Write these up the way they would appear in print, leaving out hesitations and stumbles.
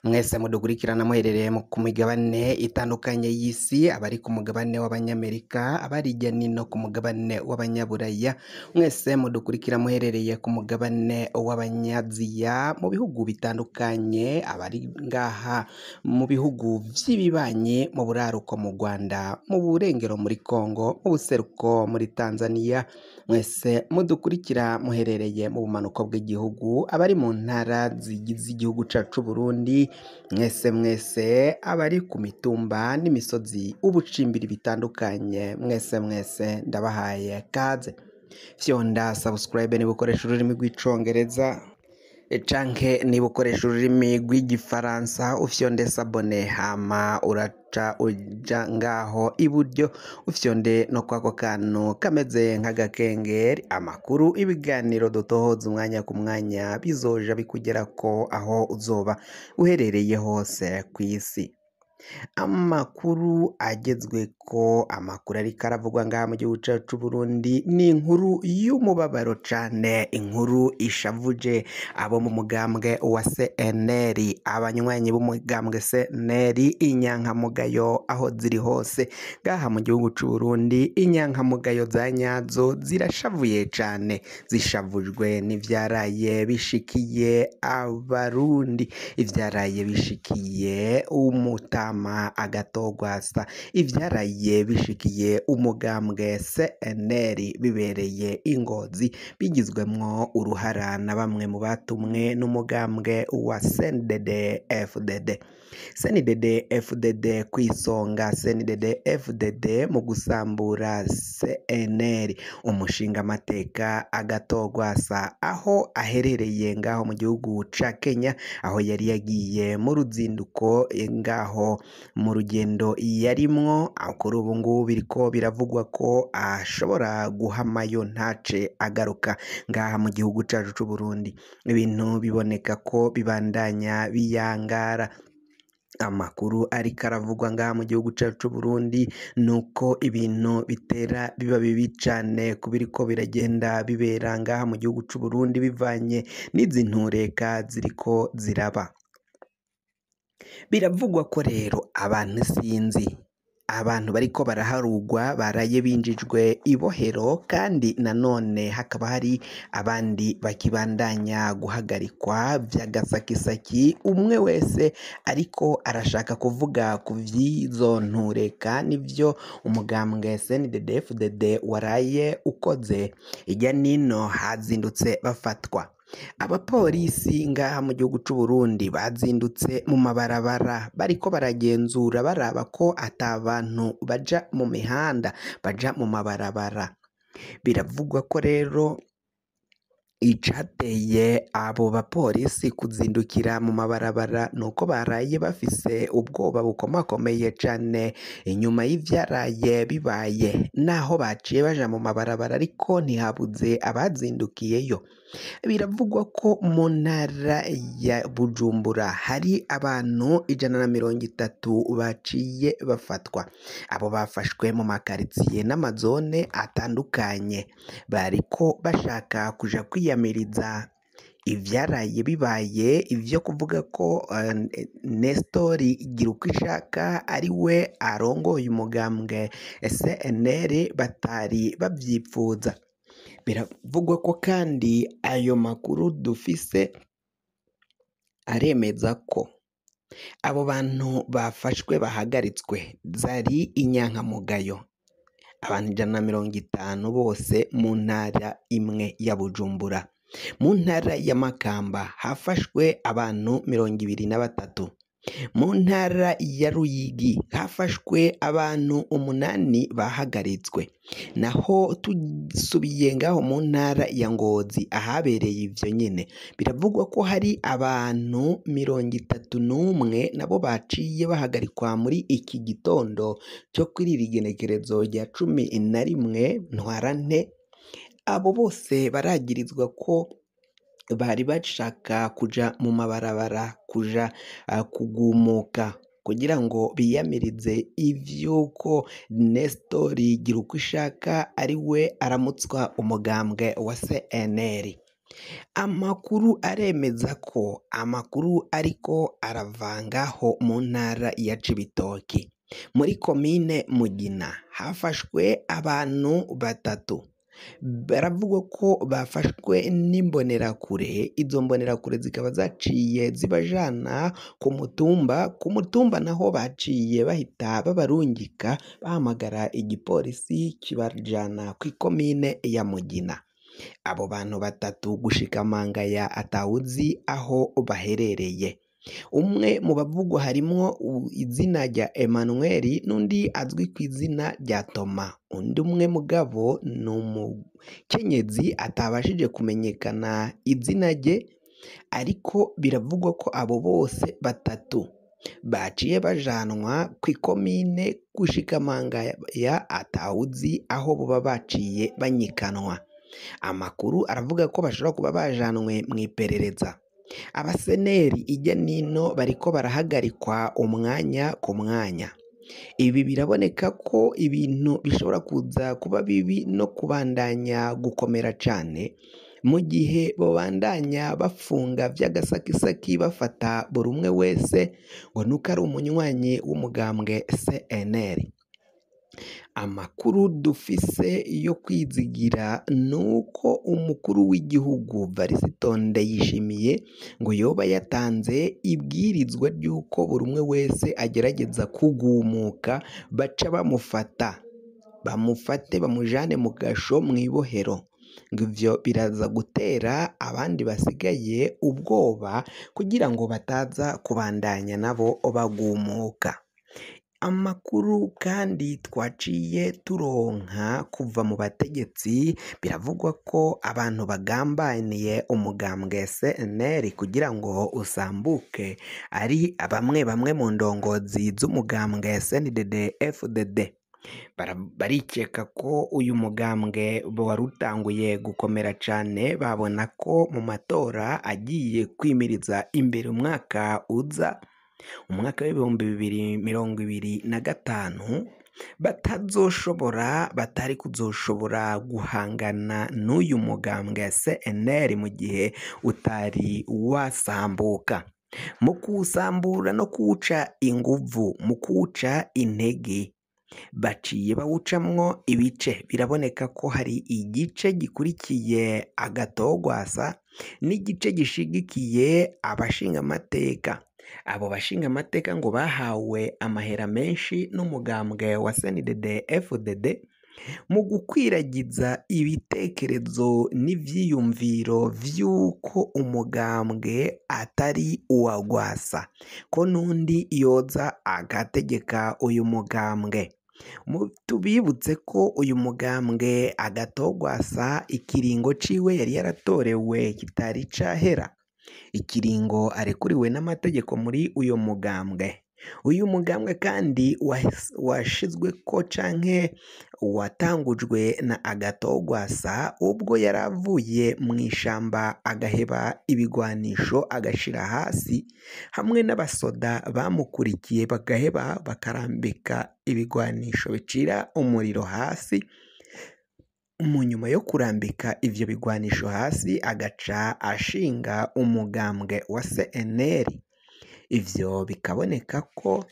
Mwese mudukurikirana muherereye ku migabane itandukanye y'isi, abari ku mugabane w'abanyamerika, abari hirya no ku mugabane w'abanyaburaya, mwese mudukurikira muherereye ku mugabane w'abanyaziya, mu bihugu bitandukanye, abari ngaha mu bihugu vy'ibibanyi, mu buraruko mu Rwanda, mu burengero muri Kongo, mu buseruko muri Tanzania, mwese mudukurikira muherereye mu bumanuko bw'igihugu, abari mu ntara zigize igihugu cacu Burundi, mwese abari ku mitumba n'imisozi ubucimbiri bitandukanye, mwese ndabahaye kaze. Fyonda subscribe niba ukoresha ururimi rw'icongereza canke niba ukoresha ururimi rw'igifaransa ufyonde sabone, hama uraca uja ngaho iburyo ufyonde no kwako kantu kameze nk'agakengeri, amakuru ibiganiro dutohoza umwanya ku mwanya bizoja bikugerako aho uzoba uherereye hose kw'isi. Amakuru agezweko, amakuru ariko aravugwa ngaha mu gihugu cacu Burundi ni inkuru y'umubabaro cane, inkuru ishavuje abo mu mugambwe wa CNL, abanywanyi b'umugambwe CNL, inyankamugayo aho ziri hose ngaha mu gihugu c'u Burundi, inyankamugayo za nyazo zirashavuye cane, zishavujwe n'ivyaraye bishikiye abarundi, ivyaraye bishikiye umutama Agatogwasa, ivyaraye bishikiye umugambwe CNL bibereye ingozi, bigizwemwo uruhara na bamwe mu batumwe n'umugambwe wa CNDD-FDD. CNDD-FDD kwisonga, CNDD-FDD mu gusambura CNL, umushinga amateka Agatogwasa aho aherereye ngaho mu gihugu ca Kenya, aho yari yagiye mu ruzinduko ngaho mu rugendo yarimwo, kuri ubu ngubu biriko biravugwa ko ashobora guhamayo ntace agaruka ngaha mu gihugu cacu c'u Burundi. Ibintu biboneka ko bibandanya biyangara. Amakuru ariko aravugwa ngaha mu gihugu cacu c'u Burundi nuko ibintu bitera biba bibi cane ku biriko biragenda bibera ngaha mu gihugu c'u Burundi bivanye n'izi ntureka ziriko ziraba. Biravugwa ko rero abantu bariko baraharugwa baraye binjijwe ibohero, kandi nanone hakaba hari abandi bakibandanya guhagarikwa vy'agasakisaki, umwe wese ariko arashaka kuvuga ku vy'izo ntureka n'ivyo umugambwe CNDD-FDD waraye ukoze. Irya nino hazindutse bafatwa abapolisi ngaha mu gihugu c'u Burundi, bazindutse mu mabarabara bariko baragenzura baraba ko ata bantu baja mu mihanda, baja mu mabarabara. Biravugwa ko rero icateye abo bapolisi kuzindukira mu mabarabara nuko baraye bafise ubwoba bukomakomeye cane inyuma y'ivyaraye bibaye, naho baciye baja mu mabarabara ariko ntihabuze abazindukiyeyo. Biravugwa ko mu ntara ya Bujumbura hari abantu 130 baciye bafatwa. Abo bafashwe mu makaritsiye n'amazone atandukanye, bariko bashaka kuja kwiyamiriza ivyaraye bibaye, ivyo kuvuga ko Nestor Girukishaka ari we arongoye umugambwe CNL batari bavyipfuza. Biravugwa ko kandi ayo makuru dufise aremeza ko abo bantu bafashwe bahagaritswe zari inyankamugayo, abantu 150 bose mu ntara imwe ya Bujumbura. Mu ntara ya Makamba hafashwe abantu 23, mu ntara ya Ruyigi hafashwe abantu 8 bahagaritswe, naho tusubiye ngaho mu ntara ya Ngozi ahabereye ivyo nyene, biravugwa ko hari abantu 31 nabo baciye bahagarikwa muri iki gitondo cyo kuri iri genekerezo rya 11 Ntwarante. Abo bose baragirizwa ko bari bashaka kuja mu mabarabara, kuja kugumuka kugira ngo biyamirize ivyuko Nestor Girukishaka ari we aramutswa umugambwe wa CNL. Amakuru aremeza ko amakuru ariko aravangaho mu ntara ya Cibitoke muri komine Mugina hafashwe abantu batatu, baravugwa ko bafashwe n'imbonerakure, izo mbonerakure zikaba zaciye zibajana ku mutumba naho baciye bahita babarungika bahamagara igipolisi kibajana kw'ikomine ya Mugina. Abo bantu batatu gushika mangaya atawuzi aho baherereye. Umwe mu bavugwa harimwo izina rya Emmanuel n'undi azwi ku izina rya Toma. Undi umwe mugabo ni umukenyezi atabashije kumenyekana izina rye, ariko biravugwa ko abo bose batatu baciye bajanwa kw'ikomine gushika mangaya atawuzi aho boba baciye banyikanwa. Amakuru aravuga ko bashobora kuba bajanwe mu iperereza. Abaseneri ijya nino bariko barahagarikwa umwanya ku mwanya. Ibi biraboneka ko ibintu bishobora kuza kuba bibi no kubandanya gukomera cane mu gihe babandanya bafunga vy'agasakisaki bafata buri umwe wese ngo nuko ari umunywanyi w'umugambwe CNL. Amakuru dufise yo kwizigira nuko umukuru w'igihugu Varisito Ndayishimiye ngo yoba yatanze ibwirizwa ry'uko buri umwe wese agerageza kugumuka baca bamufate bamujane mu gasho mw'ibohero, ngo ivyo biraza gutera abandi basigaye ubwoba kugira ngo bataza kubandanya nabo bagumuka. Amakuru kandi twaciye turonka kuva mu bategetsi biravugwa ko abantu bagambaniye umugambwe CNL kugira ngo usambuke ari bamwe mu ndongozi z'umugambwe CNDD-FDD. Barikeka ko uyu mugambwe wari utanguye gukomera cane, babona ko mu matora agiye kwimiriza imbere umwaka uza, umwaka w'2025 batari kuzoshobora guhangana n'uyu mugambwe CNL mu gihe utari wasambuka. Mu kuwusambura no kuwuca inguvu, mu kuwuca intege, baciye bawucamwo ibice. Biraboneka ko hari igice gikurikiye Agatogwasa n'igice gishigikiye abashingamateka. Abo bashingamateka ngo bahawe amahera menshi n'umugambwe wa CNDD-FDD mu gukwiragiza ibitekerezo n'ivyiyumviro vy'uko umugambwe atari uwa Gwasa, ko n'undi yoza agategeka uyu mugambwe. Tubibutse ko uyu mugambwe Agatogwasa ikiringo ciwe yari yaratorewe kitari cahera, ikiringo arekuriwe n'amategeko muri uyu mugambwe. Uyu mugambwe kandi washizweko canke watangujwe na Agatogwasa ubwo yaravuye mu ishamba agaheba ibigwanisho agashira hasi, hamwe n'abasoda bamukurikiye bagaheba bakarambika ibigwanisho bicira umuriro hasi. Mu nyuma yo kurambika ivyo bigwanisho hasi agaca ashinga umugambwe wa CNL. Ivyo bikaboneka ko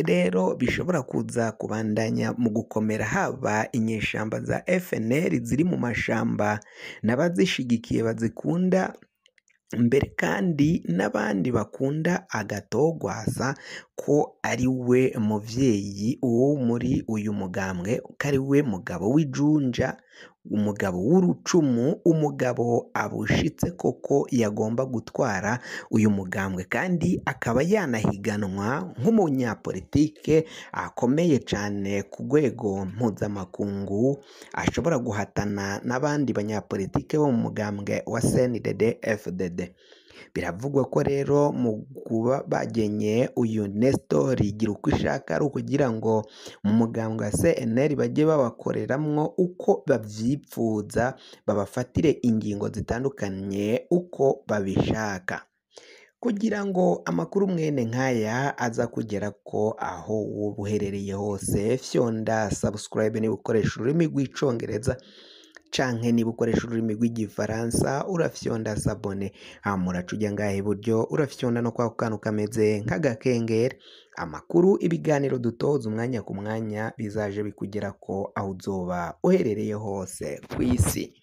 rero bishobora kuza kubandanya mu gukomera, haba inyeshamba za FNL ziri mu mashamba n'abazishigikiye bazikunda, mbere kandi n'abandi bakunda Agatogwasa ko ari we muvyeyi wo muri uyu mugambwe, ko ari we mugabo w'ijunja, umugabo w'urucumu, umugabo abushitse koko yagomba gutwara uyu mugambwe, kandi akaba yanahiganwa nk'umunyapolitike akomeye cane ku rwego mpuzamakungu, ashobora guhatana n'abandi banyapolitike bo mu mugambwe wa CNDD-FDD. Biravugwa ko rero mu kuba bagenye uyu Nestor Girukishaka ari ukugira ngo mu mugambwe wa CNL bajye babakoreramwo uko bavyipfuza, babafatire ingingo zitandukanye uko babishaka. Kugira ngo amakuru mwene nkaya aza kugera ko aho woba uherereye hose, fyonda subscribe niba ukoresha ururimi rw'icongereza, canke niba ukoresha ururimi rw'igifaransa urafyonda sabone, hama uraca uja ngaha iburyo urafyonda no kwako kantu kameze nk'agakengeri, amakuru ibiganiro dutoza umwanya ku mwanya bizaje bikugerako aho uzoba uherereye hose kw'isi.